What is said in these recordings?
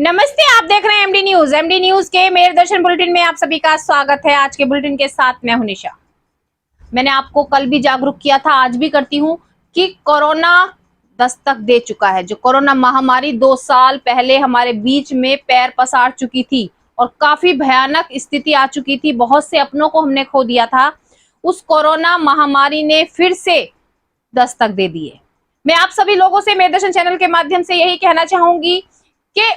नमस्ते, आप देख रहे हैं एमडी न्यूज। एमडी न्यूज के मेरे दर्शन बुलेटिन में आप सभी का स्वागत है। आज के बुलेटिन के साथ मैं हूं निशा। मैंने आपको कल भी जागरूक किया था, आज भी करती हूं कि कोरोना दस्तक दे चुका है। जो कोरोना महामारी 2 साल पहले हमारे बीच में पैर पसार चुकी थी और काफी भयानक स्थिति आ चुकी थी, बहुत से अपनों को हमने खो दिया था। उस कोरोना महामारी ने फिर से दस्तक दे दी है। मैं आप सभी लोगों से मेरे दर्शन चैनल के माध्यम से यही कहना चाहूंगी कि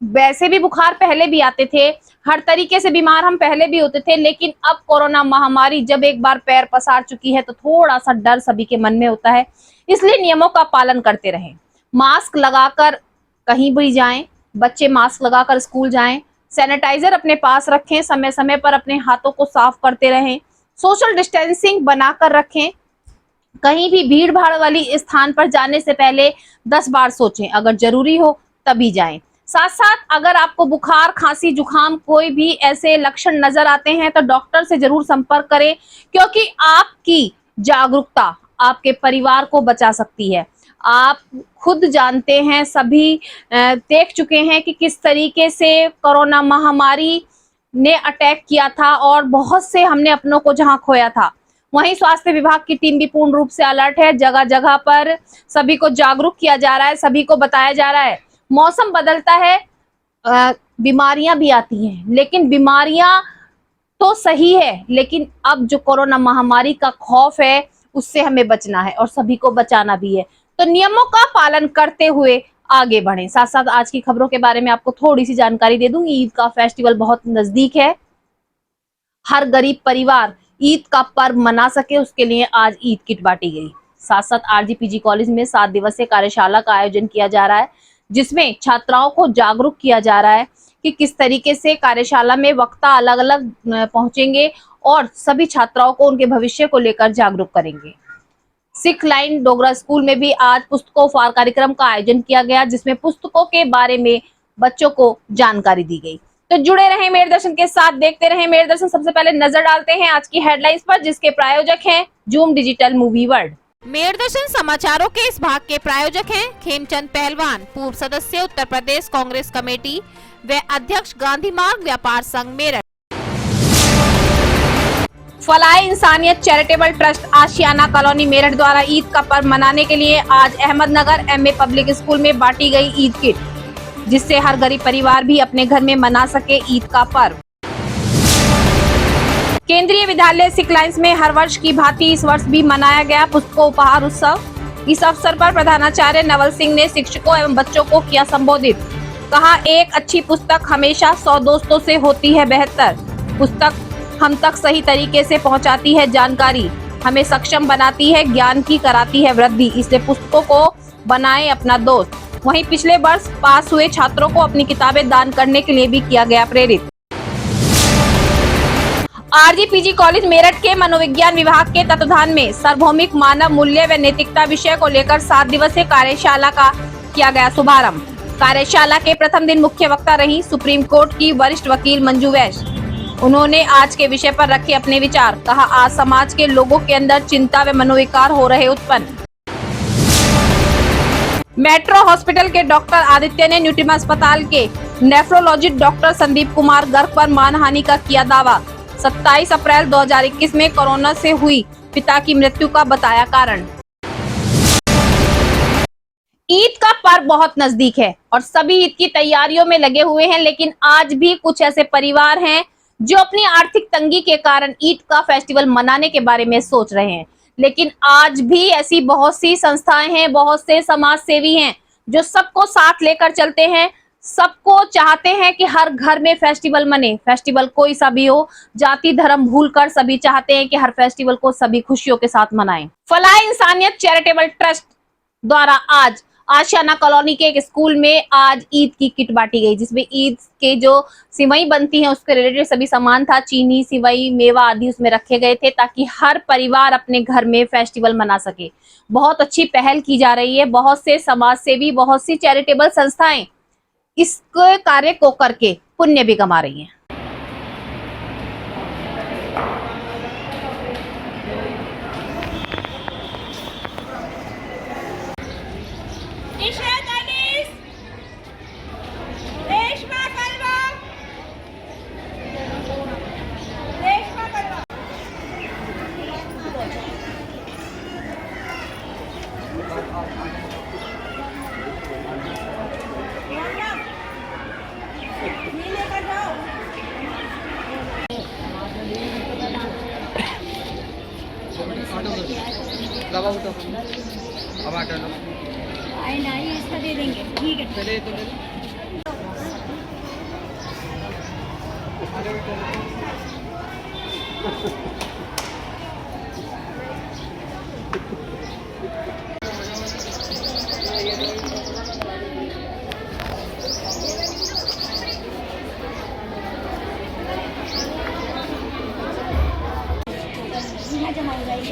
वैसे भी बुखार पहले भी आते थे, हर तरीके से बीमार हम पहले भी होते थे, लेकिन अब कोरोना महामारी जब एक बार पैर पसार चुकी है तो थोड़ा सा डर सभी के मन में होता है। इसलिए नियमों का पालन करते रहें, मास्क लगाकर कहीं भी जाएं, बच्चे मास्क लगाकर स्कूल जाएं, सैनिटाइजर अपने पास रखें, समय समय पर अपने हाथों को साफ करते रहें, सोशल डिस्टेंसिंग बनाकर रखें। कहीं भी भीड़ भाड़ वाली स्थान पर जाने से पहले 10 बार सोचें, अगर जरूरी हो तभी जाएं। साथ साथ अगर आपको बुखार, खांसी, जुकाम कोई भी ऐसे लक्षण नजर आते हैं तो डॉक्टर से जरूर संपर्क करें, क्योंकि आपकी जागरूकता आपके परिवार को बचा सकती है। आप खुद जानते हैं, सभी देख चुके हैं कि किस तरीके से कोरोना महामारी ने अटैक किया था और बहुत से हमने अपनों को जहां खोया था। वहीं स्वास्थ्य विभाग की टीम भी पूर्ण रूप से अलर्ट है। जगह जगह पर सभी को जागरूक किया जा रहा है, सभी को बताया जा रहा है। मौसम बदलता है, बीमारियां भी आती हैं, लेकिन बीमारियां तो सही है, लेकिन अब जो कोरोना महामारी का खौफ है उससे हमें बचना है और सभी को बचाना भी है। तो नियमों का पालन करते हुए आगे बढ़ें। साथ साथ आज की खबरों के बारे में आपको थोड़ी सी जानकारी दे दूंगी। ईद का फेस्टिवल बहुत नजदीक है। हर गरीब परिवार ईद का पर्व मना सके, उसके लिए आज ईद किट बांटी गई। साथ साथ आरजीपीजी कॉलेज में 7 दिवसीय कार्यशाला का आयोजन किया जा रहा है, जिसमें छात्राओं को जागरूक किया जा रहा है कि किस तरीके से कार्यशाला में वक्ता अलग अलग पहुंचेंगे और सभी छात्राओं को उनके भविष्य को लेकर जागरूक करेंगे। सिख लाइन डोगरा स्कूल में भी आज पुस्तकों फार कार्यक्रम का आयोजन किया गया, जिसमें पुस्तकों के बारे में बच्चों को जानकारी दी गई। तो जुड़े रहें मेरे दर्शन के साथ, देखते रहें मेरे दर्शन। सबसे पहले नजर डालते हैं आज की हेडलाइंस पर, जिसके प्रायोजक हैं जूम डिजिटल मूवी वर्ल्ड। मेरदर्शन समाचारों के इस भाग के प्रायोजक हैं खेमचंद पहलवान, पूर्व सदस्य उत्तर प्रदेश कांग्रेस कमेटी व अध्यक्ष गांधी मार्ग व्यापार संघ मेरठ। फलाए इंसानियत चैरिटेबल ट्रस्ट आशियाना कॉलोनी मेरठ द्वारा ईद का पर्व मनाने के लिए आज अहमदनगर एमए पब्लिक स्कूल में बांटी गई ईद किट, जिससे हर गरीब परिवार भी अपने घर में मना सके ईद का पर्व। केंद्रीय विद्यालय सिख लाइन्स में हर वर्ष की भांति इस वर्ष भी मनाया गया पुस्तकों उपहार उत्सव। इस अवसर पर प्रधानाचार्य नवल सिंह ने शिक्षकों एवं बच्चों को किया संबोधित। कहा, एक अच्छी पुस्तक हमेशा 100 दोस्तों से होती है बेहतर। पुस्तक हम तक सही तरीके से पहुंचाती है जानकारी, हमें सक्षम बनाती है, ज्ञान की कराती है वृद्धि, इसलिए पुस्तकों को बनाएं अपना दोस्त। वहीं पिछले वर्ष पास हुए छात्रों को अपनी किताबें दान करने के लिए भी किया गया प्रेरित। आरजीपीजी कॉलेज मेरठ के मनोविज्ञान विभाग के तत्वाधान में सार्वभौमिक मानव मूल्य व नैतिकता विषय को लेकर 7 दिवसीय कार्यशाला का किया गया शुभारंभ। कार्यशाला के प्रथम दिन मुख्य वक्ता रही सुप्रीम कोर्ट की वरिष्ठ वकील मंजू वैश्य। उन्होंने आज के विषय पर रखे अपने विचार। कहा, आज समाज के लोगों के अंदर चिंता व मनोविकार हो रहे उत्पन्न। मेट्रो हॉस्पिटल के डॉक्टर आदित्य ने न्यूट्रिमा अस्पताल के नेफ्रोलॉजिस्ट डॉक्टर संदीप कुमार गर्ग पर मानहानि का किया दावा। 27 अप्रैल 2021 में कोरोना से हुई पिता की मृत्यु का बताया कारण। ईद का पर्व बहुत नजदीक है और सभी ईद की तैयारियों में लगे हुए हैं, लेकिन आज भी कुछ ऐसे परिवार हैं जो अपनी आर्थिक तंगी के कारण ईद का फेस्टिवल मनाने के बारे में सोच रहे हैं। लेकिन आज भी ऐसी बहुत सी संस्थाएं हैं, बहुत से समाज सेवी हैं जो सबको साथ लेकर चलते हैं। सबको चाहते हैं कि हर घर में फेस्टिवल मने, फेस्टिवल कोई सा भी हो, जाति धर्म भूलकर सभी चाहते हैं कि हर फेस्टिवल को सभी खुशियों के साथ मनाएं। फलाए इंसानियत चैरिटेबल ट्रस्ट द्वारा आज आशियाना कॉलोनी के एक स्कूल में आज ईद की किट बांटी गई, जिसमें ईद के जो सिवई बनती हैं उसके रिलेटेड सभी सामान था, चीनी, सिवई, मेवा आदि उसमें रखे गए थे, ताकि हर परिवार अपने घर में फेस्टिवल मना सके। बहुत अच्छी पहल की जा रही है। बहुत से समाज सेवी, बहुत सी चैरिटेबल संस्थाएं इस कार्य को करके पुण्य भी कमा रही हैं। दे देंगे, ठीक है। पहले तो ले लो। यहाँ जमा हो जाएगी,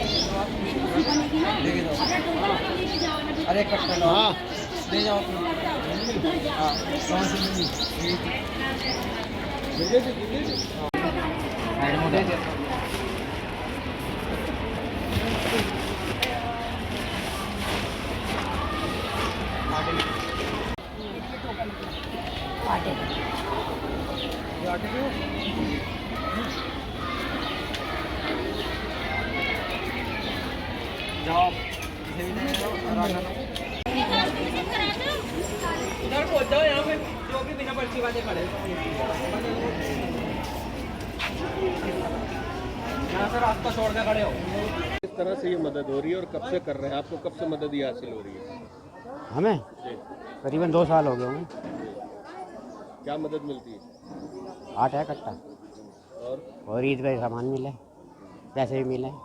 बनेगी ना। अपना टोटल लेके जाओ ना। अरे कट कर लो। हाँ ले जाओ। हाँ कौन सी मिली? साइड में दे दे। जाओ इसे भी ले लो और आना लो। उधर पहुंच जाओ, यहाँ पे जो भी बिना पर्ची वाले खड़े यहाँ से रास्ता छोड़ के खड़े हो। किस तरह से ये मदद हो रही है और कब से कर रहे हैं? आपको कब से मदद ये हासिल हो रही है? हमें करीबन 2 साल हो गए होंगे। क्या मदद मिलती है? आटा है कट्टा और ईद का सामान मिला है, पैसे भी मिले हैं।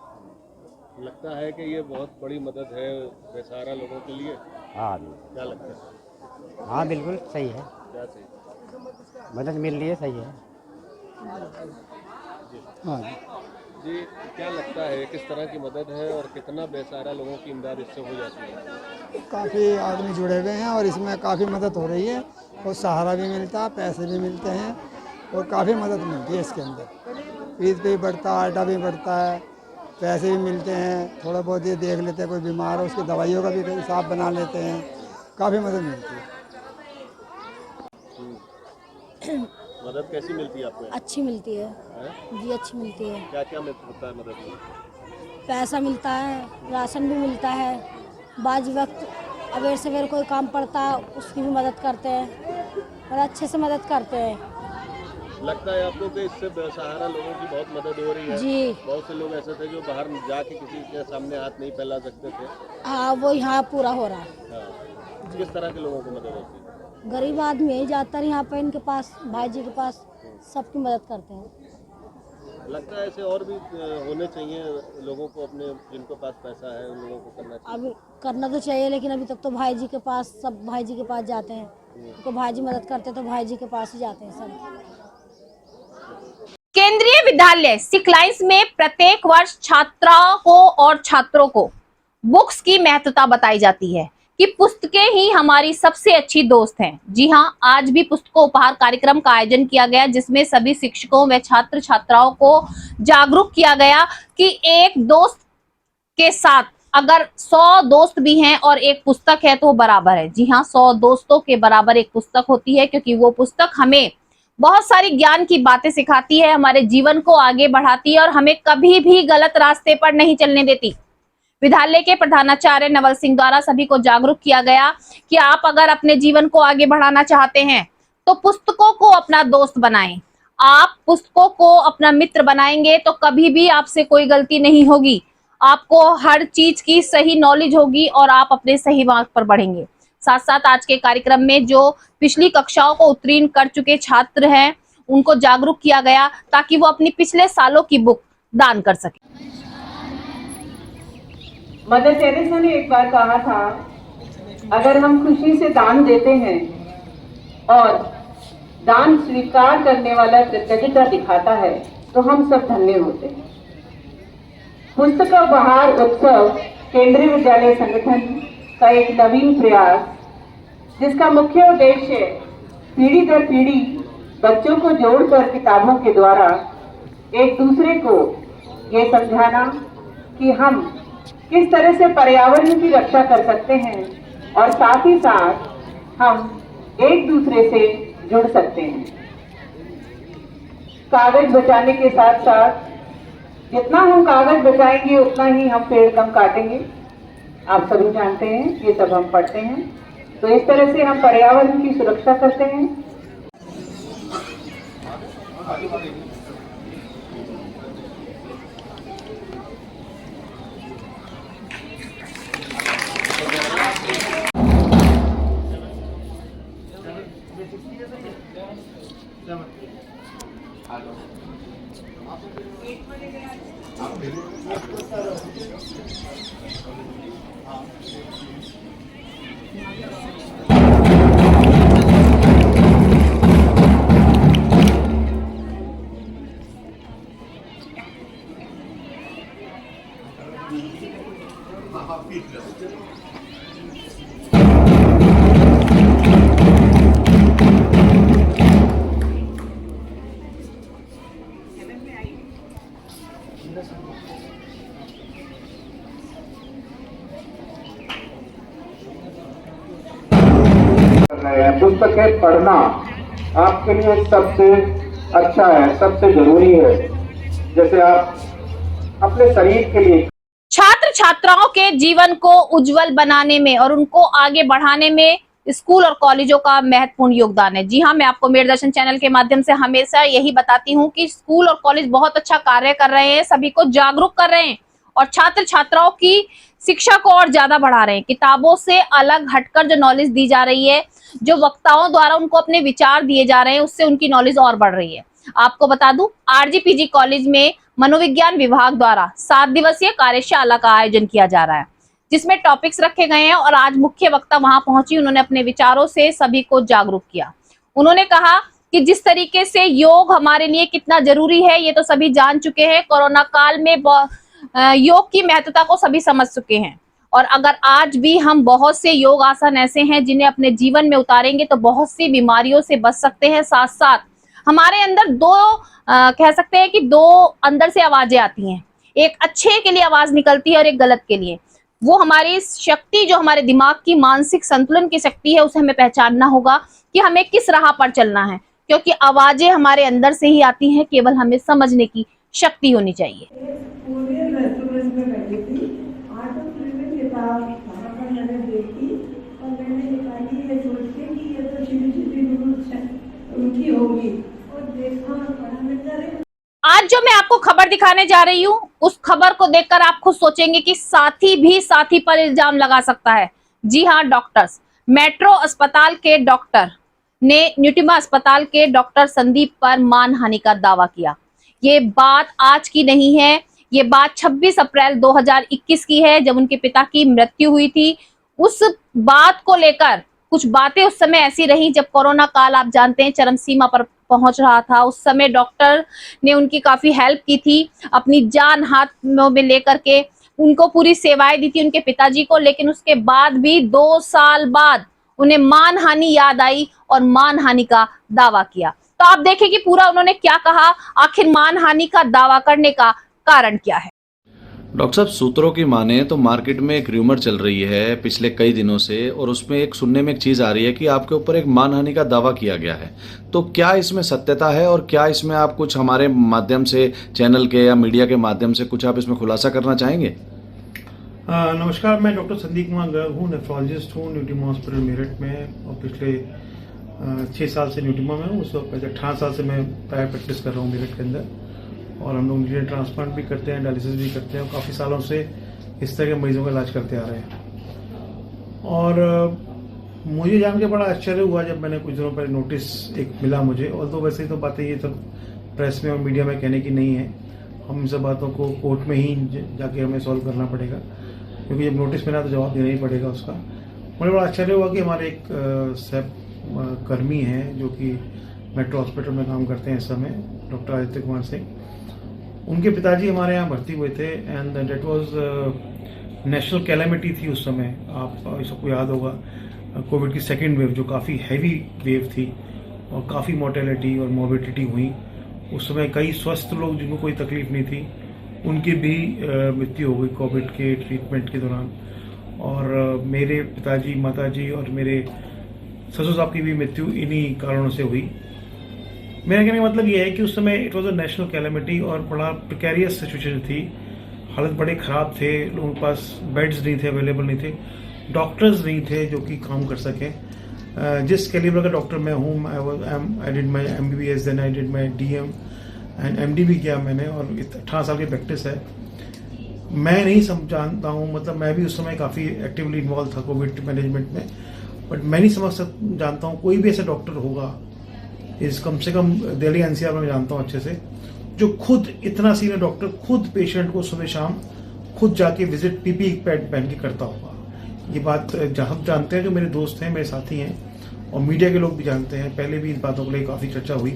लगता है कि ये बहुत बड़ी मदद है बेसहारा लोगों के लिए। हाँ क्या लगता है? हाँ बिल्कुल सही है, क्या सही? मदद मिल रही है, सही है। हाँ जी क्या लगता है किस तरह की मदद है और कितना बेसहारा लोगों की इमदाद इससे हो जाती है? काफ़ी आदमी जुड़े हुए हैं और इसमें काफ़ी मदद हो रही है और सहारा भी मिलता है, पैसे भी मिलते हैं और काफ़ी मदद मिलती है इसके अंदर। ईद पे भी बढ़ता है, आटा भी बढ़ता है, पैसे भी मिलते हैं। थोड़ा बहुत ये देख लेते हैं कोई बीमार हो उसकी दवाइयों का भी हिसाब बना लेते हैं, काफ़ी मदद मिलती है। मदद कैसी मिलती है आपको? अच्छी मिलती है है? जी, अच्छी मिलती है। क्या क्या होता है मदद में? पैसा मिलता है, राशन भी मिलता है, बाज वक्त अवेर सवेर कोई काम पड़ता है उसकी भी मदद करते हैं और अच्छे से मदद करते हैं। लगता है आपको कि इससे बेसहारा लोगों की बहुत मदद हो रही है? जी बहुत से लोग ऐसे थे जो बाहर जाके किसी के सामने हाथ नहीं फैला सकते थे। हाँ, वो यहाँ पूरा हो रहा है। हाँ। किस तरह के लोगों को मदद होती है? गरीब आदमी यही जाता है यहाँ पे, इनके पास भाई जी के पास सबकी मदद करते हैं। लगता है ऐसे और भी होने चाहिए लोगों को, अपने जिनको पास पैसा है उन लोगों को करना चाहिए। अब करना तो चाहिए लेकिन अभी तक तो भाई जी के पास, सब भाई जी के पास जाते हैं, उनको भाई जी मदद करते हैं तो भाई जी के पास ही जाते हैं सब। केंद्रीय विद्यालय सिख लाइंस में प्रत्येक वर्ष छात्राओं को और छात्रों को बुक्स की महत्वता बताई जाती है कि पुस्तकें ही हमारी सबसे अच्छी दोस्त हैं। जी हां, आज भी पुस्तकों उपहार कार्यक्रम का आयोजन किया गया जिसमें सभी शिक्षकों व छात्र छात्राओं को जागरूक किया गया कि एक दोस्त के साथ अगर 100 दोस्त भी हैं और एक पुस्तक है तो वो बराबर है। जी हां, 100 दोस्तों के बराबर एक पुस्तक होती है क्योंकि वो पुस्तक हमें बहुत सारी ज्ञान की बातें सिखाती है, हमारे जीवन को आगे बढ़ाती है और हमें कभी भी गलत रास्ते पर नहीं चलने देती। विद्यालय के प्रधानाचार्य नवल सिंह द्वारा सभी को जागरूक किया गया कि आप अगर अपने जीवन को आगे बढ़ाना चाहते हैं तो पुस्तकों को अपना दोस्त बनाएं। आप पुस्तकों को अपना मित्र बनाएंगे तो कभी भी आपसे कोई गलती नहीं होगी, आपको हर चीज की सही नॉलेज होगी और आप अपने सही मार्ग पर बढ़ेंगे। साथ साथ आज के कार्यक्रम में जो पिछली कक्षाओं को उत्तीर्ण कर चुके छात्र हैं उनको जागरूक किया गया ताकि वो अपनी पिछले सालों की बुक दान कर सके। मदर टेरेसा ने एक बार कहा था, अगर हम खुशी से दान देते हैं और दान स्वीकार करने वाला कृतज्ञता दिखाता है तो हम सब धन्य होते हैं। पुस्तक उपहार उत्सव केंद्रीय विद्यालय संगठन का एक नवीन प्रयास, जिसका मुख्य उद्देश्य पीढ़ी दर पीढ़ी बच्चों को जोड़कर किताबों के द्वारा एक दूसरे को ये समझाना कि हम किस तरह से पर्यावरण की रक्षा कर सकते हैं और साथ ही साथ हम एक दूसरे से जुड़ सकते हैं। कागज बचाने के साथ साथ जितना हम कागज बचाएंगे उतना ही हम पेड़ कम काटेंगे। आप सभी जानते हैं, ये सब हम पढ़ते हैं। तो इस तरह से हम पर्यावरण की सुरक्षा करते हैं। पुस्तकें पढ़ना आपके लिए सबसे अच्छा है, सबसे जरूरी है। जैसे आप अपने शरीर के लिए छात्र छात्राओं के जीवन को उज्जवल बनाने में और उनको आगे बढ़ाने में स्कूल और कॉलेजों का महत्वपूर्ण योगदान है। जी हाँ, मैं आपको मेरे दर्शन चैनल के माध्यम से हमेशा यही बताती हूँ कि स्कूल और कॉलेज बहुत अच्छा कार्य कर रहे हैं, सभी को जागरूक कर रहे हैं और छात्र छात्राओं की शिक्षा को और ज्यादा बढ़ा रहे हैं। किताबों से अलग हटकर जो नॉलेज दी जा रही है, जो वक्ताओं द्वारा उनको अपने विचार दिए जा रहे हैं, उससे उनकी नॉलेज और बढ़ रही है। आपको बता दूं, आरजीपीजी कॉलेज में मनोविज्ञान विभाग द्वारा 7 दिवसीय कार्यशाला का आयोजन किया जा रहा है, जिसमें टॉपिक्स रखे गए हैं और आज मुख्य वक्ता वहां पहुंची। उन्होंने अपने विचारों से सभी को जागरूक किया। उन्होंने कहा कि जिस तरीके से योग हमारे लिए कितना जरूरी है, ये तो सभी जान चुके हैं। कोरोना काल में योग की महत्वता को सभी समझ चुके हैं और अगर आज भी हम बहुत से योग आसन ऐसे हैं जिन्हें अपने जीवन में उतारेंगे तो बहुत सी बीमारियों से बच सकते हैं। साथ साथ हमारे अंदर कह सकते हैं कि 2 अंदर से आवाजें आती हैं, एक अच्छे के लिए आवाज निकलती है और एक गलत के लिए। वो हमारी शक्ति, जो हमारे दिमाग की मानसिक संतुलन की शक्ति है, उसे हमें पहचानना होगा कि हमें किस राह पर चलना है, क्योंकि आवाजें हमारे अंदर से ही आती हैं, केवल हमें समझने की शक्ति होनी चाहिए। आज जो मैं आपको खबर दिखाने जा रही हूँ, उस खबर को देखकर आप खुद सोचेंगे कि साथी भी साथी पर इल्जाम लगा सकता है। जी हाँ, डॉक्टर्स, मेट्रो अस्पताल के डॉक्टर ने न्यूटिमा अस्पताल के डॉक्टर संदीप पर मानहानि का दावा किया। ये बात आज की नहीं है, ये बात 26 अप्रैल 2021 की है, जब उनके पिता की मृत्यु हुई थी। उस बात को लेकर कुछ बातें उस समय ऐसी रही जब कोरोना काल, आप जानते हैं, चरम सीमा पर पहुंच रहा था। उस समय डॉक्टर ने उनकी काफी हेल्प की थी, अपनी जान हाथों में लेकर के उनको पूरी सेवाएं दी थी उनके पिताजी को। लेकिन उसके बाद भी 2 साल बाद उन्हें मानहानि याद आई और मानहानि का दावा किया। तो आप देखें कि पूरा उन्होंने क्या कहा, आखिर मानहानि का दावा करने का कारण क्या है। डॉक्टर साहब, सूत्रों की माने तो मार्केट में एक र्यूमर चल रही है पिछले कई दिनों से, और उसमें एक सुनने में एक चीज आ रही है कि आपके ऊपर एक मानहानि का दावा किया गया है। तो क्या इसमें सत्यता है और क्या इसमें आप कुछ हमारे माध्यम से, चैनल के या मीडिया के माध्यम से कुछ आप इसमें खुलासा करना चाहेंगे? नमस्कार, मैं डॉक्टर संदीप कुमार गर्ग हूँ, नेफ्रोलॉजिस्ट हूँ न्यूटिमा हॉस्पिटल मेरठ में, और पिछले 6 साल से न्यूटिमा में हूँ। उस वक्त पहले 18 साल से मैं प्राइवेट प्रैक्टिस कर रहा हूँ मेरठ के अंदर, और हम लोग न्यूट्रिएंट ट्रांसप्लांट भी करते हैं, डायलिसिस भी करते हैं, और काफ़ी सालों से इस तरह के मरीजों का इलाज करते आ रहे हैं। और मुझे जान के बड़ा आश्चर्य हुआ जब मैंने कुछ दिनों पहले नोटिस एक मिला मुझे, और तो वैसे ही तो बातें ये सब प्रेस में और मीडिया में कहने की नहीं है, हम इन सब बातों को कोर्ट में ही जाके हमें सॉल्व करना पड़ेगा, क्योंकि जब नोटिस मिला तो जवाब देना ही पड़ेगा उसका। मुझे बड़ा आश्चर्य हुआ कि हमारे एक कर्मी हैं जो कि मेट्रो हॉस्पिटल में काम करते हैं इस समय, डॉक्टर आदित्य कुमार सिंह, उनके पिताजी हमारे यहाँ भर्ती हुए थे, and that was national calamity थी उस समय। आप सबको याद होगा, कोविड की सेकेंड वेव जो काफ़ी हैवी वेव थी और काफ़ी मोर्टेलिटी और मोर्बिडिटी हुई। उस समय कई स्वस्थ लोग जिनको कोई तकलीफ नहीं थी, उनकी भी मृत्यु हो गई कोविड के ट्रीटमेंट के दौरान। और मेरे पिताजी, माताजी और मेरे ससुर साहब की भी मृत्यु इन्हीं कारणों से हुई। मेरा कहने का मतलब ये है कि उस समय it was a national calamity और बड़ा प्रिकेरियस सिचुएशन थी, हालत बड़े ख़राब थे, लोगों के पास बेड्स नहीं थे, अवेलेबल नहीं थे, डॉक्टर्स नहीं थे जो कि काम कर सकें। जिस कैलिबर का डॉक्टर मैं हूँ, I did my MBBS, then I did my DM and MD भी किया मैंने, और 18 साल की प्रैक्टिस है। मैं नहीं जानता हूँ, मतलब मैं भी उस समय काफ़ी एक्टिवली इन्वॉल्व था कोविड मैनेजमेंट में, बट मैं नहीं जानता हूँ कोई भी ऐसा डॉक्टर होगा, इस कम से कम दिल्ली NCR में जानता हूँ अच्छे से, जो खुद इतना सीनियर डॉक्टर खुद पेशेंट को सुबह शाम खुद जाके विजिट PPE पैड पहन के करता होगा। ये बात हम जानते हैं, जो मेरे दोस्त हैं, मेरे साथी हैं, और मीडिया के लोग भी जानते हैं। पहले भी इन बातों को लेकर काफ़ी चर्चा हुई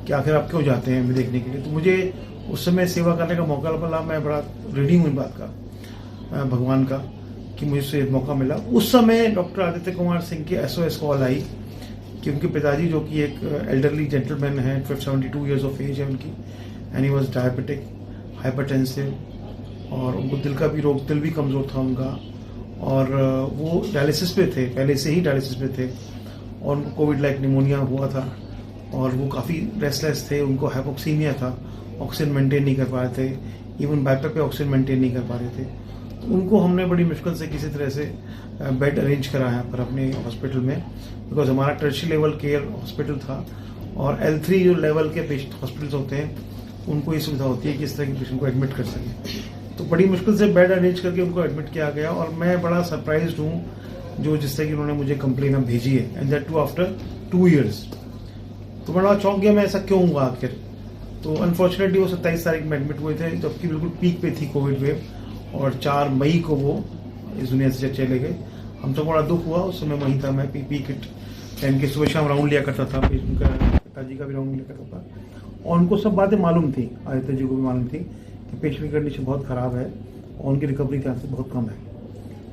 कि आखिर आप क्यों जाते हैं हमें देखने के लिए। तो मुझे उस समय सेवा करने का मौका मिला, मैं बड़ा रीडिंग हूँ इन बात का, भगवान का, कि मुझसे मौका मिला। उस समय डॉक्टर आदित्य कुमार सिंह की SOS कॉल आई कि उनके पिताजी, जो कि एक एल्डरली जेंटलमैन है, 72 ईयर्स ऑफ एज है उनकी, and he was diabetic, hypertensive, और उनको दिल का भी रोग, दिल भी कमज़ोर था उनका, और वो डायलिसिस पे थे, पहले से ही डायलिसिस पे थे, और उनको कोविड लाइक निमोनिया हुआ था और वो काफ़ी रेस्टलेस थे, उनको हाइपोक्सीमिया था, ऑक्सीजन मेंटेन नहीं कर पा रहे थे, इवन बाईपैप पे ऑक्सीजन मेंटेन नहीं कर पा रहे थे। तो उनको हमने बड़ी मुश्किल से किसी तरह से बेड अरेंज करा है पर अपने हॉस्पिटल में, बिकॉज हमारा टर्शियरी लेवल केयर हॉस्पिटल था और L3 जो लेवल के पेशेंट हॉस्पिटल्स होते हैं उनको ये सुविधा होती है कि इस तरह के पेशेंट को एडमिट कर सकें। तो बड़ी मुश्किल से बेड अरेंज करके उनको एडमिट किया गया और मैं बड़ा सरप्राइज्ड हूँ जो जिस तरह की उन्होंने मुझे कंप्लेन अब भेजी है, and that too after 2 years। तो मैं बड़ा चौंक गया, मैं ऐसा क्यों हुआ आखिर। तो अनफॉर्चुनेटली वो 27 तारीख में एडमिट हुए थे जबकि बिल्कुल पीक पे थी कोविड वेव, और 4 मई को वो इस दुनिया से चले गए। हम तो बड़ा दुख हुआ, उस समय वहीं था मैं, पीक टाइम के सुबह शाम राउंड लिया करता था, उनका पिताजी का भी राउंड लिया करता था और उनको सब बातें मालूम थी, आदित्य जी को भी मालूम थी कि पेशेंट की कंडीशन बहुत ख़राब है और उनकी रिकवरी चांस बहुत कम है।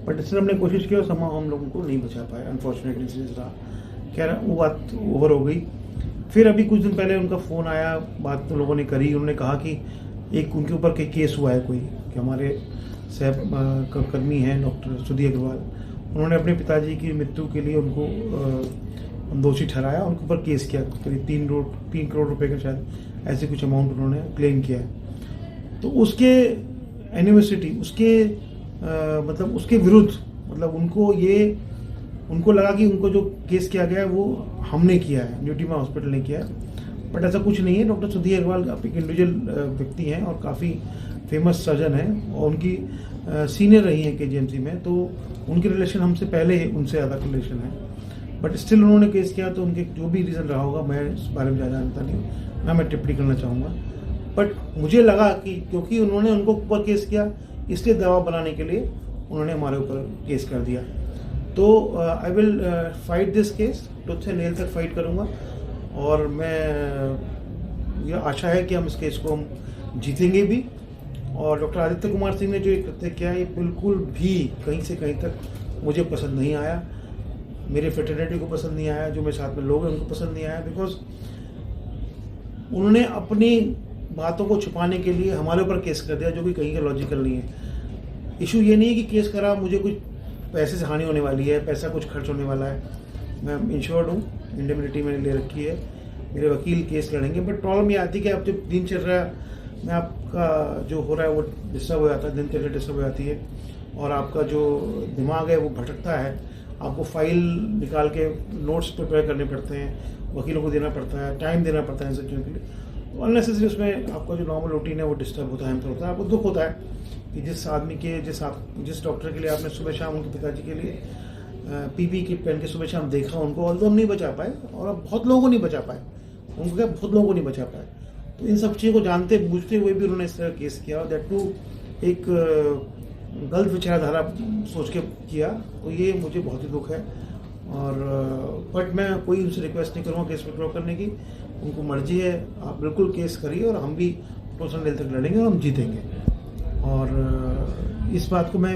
बट इसलिए हमने कोशिश की और समां हम लोगों को नहीं बचा पाए, अनफॉर्चुनेटली सीरियस रहा। खैर वो बात ओवर हो गई। फिर अभी कुछ दिन पहले उनका फ़ोन आया, बात तो लोगों ने करी, उन्होंने कहा कि एक उनके ऊपर केस हुआ है कोई, कि हमारे सह कर्मी हैं डॉक्टर सुधी अग्रवाल, उन्होंने अपने पिताजी की मृत्यु के लिए उनको दोषी ठहराया, उनके ऊपर केस किया, करीब 3 करोड़ रुपए का शायद ऐसे कुछ अमाउंट उन्होंने क्लेम किया है। तो उसके एनिवर्सिटी, उसके मतलब उसके विरुद्ध, मतलब उनको लगा कि उनको जो केस किया गया है वो हमने किया है, न्यूटीमा हॉस्पिटल ने किया है, बट ऐसा कुछ नहीं है। डॉक्टर सुधी अग्रवाल आप एक इंडिविजुअल व्यक्ति हैं और काफ़ी फेमस सर्जन हैं और उनकी सीनियर रही हैं KGMC में, तो उनके रिलेशन हमसे पहले ही उनसे ज़्यादा रिलेशन है। बट स्टिल उन्होंने केस किया, तो उनके जो भी रीज़न रहा होगा मैं इस बारे में ज़्यादा जानता नहीं हूँ, ना मैं टिप्पणी करना चाहूँगा। बट मुझे लगा कि क्योंकि उन्होंने उनको ऊपर केस किया, इसलिए दबाव बनाने के लिए उन्होंने हमारे ऊपर केस कर दिया। तो I will fight this case, tooth से नेल तक फाइट करूँगा और मैं ये आशा है कि हम इस केस को हम जीतेंगे भी। और डॉक्टर आदित्य कुमार सिंह ने जो ये कृत्य किया है, ये बिल्कुल भी कहीं से कहीं तक मुझे पसंद नहीं आया, मेरे फ्रेटर्निटी को पसंद नहीं आया, जो मेरे साथ में लोग हैं उनको पसंद नहीं आया, बिकॉज उन्होंने अपनी बातों को छुपाने के लिए हमारे ऊपर केस कर दिया, जो कि कहीं का लॉजिकल नहीं है। इशू ये नहीं है कि केस करा, मुझे कुछ पैसे से हानि होने वाली है, पैसा कुछ खर्च होने वाला है, मैं इंश्योर्ड हूँ, इंडेमनिटी मैंने ले रखी है, मेरे वकील केस लड़ेंगे। बट प्रॉब्लम ये आती है कि आप जब दिनचर्या में आपका जो हो रहा है वो डिस्टर्ब हो जाता है, दिनचर्या डिस्टर्ब हो जाती है और आपका जो दिमाग है वो भटकता है, आपको फाइल निकाल के नोट्स प्रिपेयर करने पड़ते हैं, वकीलों को देना पड़ता है, टाइम देना पड़ता है इन सब चीज़ों के लिए। तो अननेसेसरी उसमें आपका जो नॉर्मल रूटीन है वो डिस्टर्ब होता है, होता है। आपको दुख होता है कि जिस आदमी के जिस डॉक्टर के लिए आपने सुबह शाम उनके पिताजी के लिए PPE किट पहन के सुबह शाम देखा उनको, और तो हम नहीं बचा पाए और अब बहुत लोगों को नहीं बचा पाए, उनको क्या बहुत लोगों को नहीं बचा पाए। तो इन सब चीज़ों को जानते बूझते हुए भी उन्होंने इस तरह केस किया, और दैट टू एक गलत विचारधारा सोच के किया, तो ये मुझे बहुत ही दुख है। और बट मैं कोई उनसे रिक्वेस्ट नहीं करूँगा केस विड्रॉ करने की, उनको मर्जी है, आप बिल्कुल केस करिए और हम भी टोटल नेल तक लड़ेंगे और हम जीतेंगे। और इस बात को मैं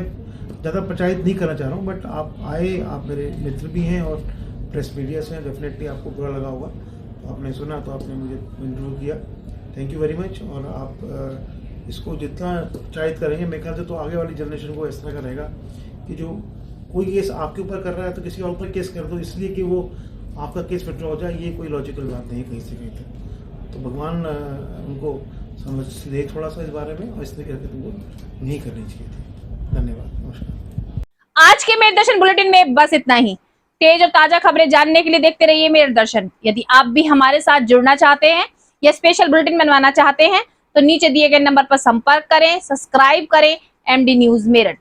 ज़्यादा प्रचारित नहीं करना चाह रहा हूँ, बट आप आए, आप मेरे मित्र भी हैं और प्रेस मीडिया से हैं, डेफिनेटली आपको बुरा लगा होगा, तो आपने सुना तो आपने मुझे इंटरव्यू किया, थैंक यू वेरी मच। और आप इसको जितना प्रचारित करेंगे, मेरे ख्याल से तो आगे वाली जनरेशन को इस तरह का रहेगा कि जो कोई केस आपके ऊपर कर रहा है तो किसी और ऊपर केस कर दो, इसलिए कि वो आपका केस विड्रॉ हो जाए, ये कोई लॉजिकल बात नहीं है कहीं से कहीं तक। तो भगवान उनको समझ दे थोड़ा सा इस बारे में, और इस तरह की हरकत उनको नहीं करनी चाहिए थी। धन्यवाद, नमस्कार। आज के मेरे दर्शन बुलेटिन में बस इतना ही। तेज और ताजा खबरें जानने के लिए देखते रहिए मेरे दर्शन। यदि आप भी हमारे साथ जुड़ना चाहते हैं या स्पेशल बुलेटिन बनवाना चाहते हैं तो नीचे दिए गए नंबर पर संपर्क करें, सब्सक्राइब करें MD न्यूज मेरठ।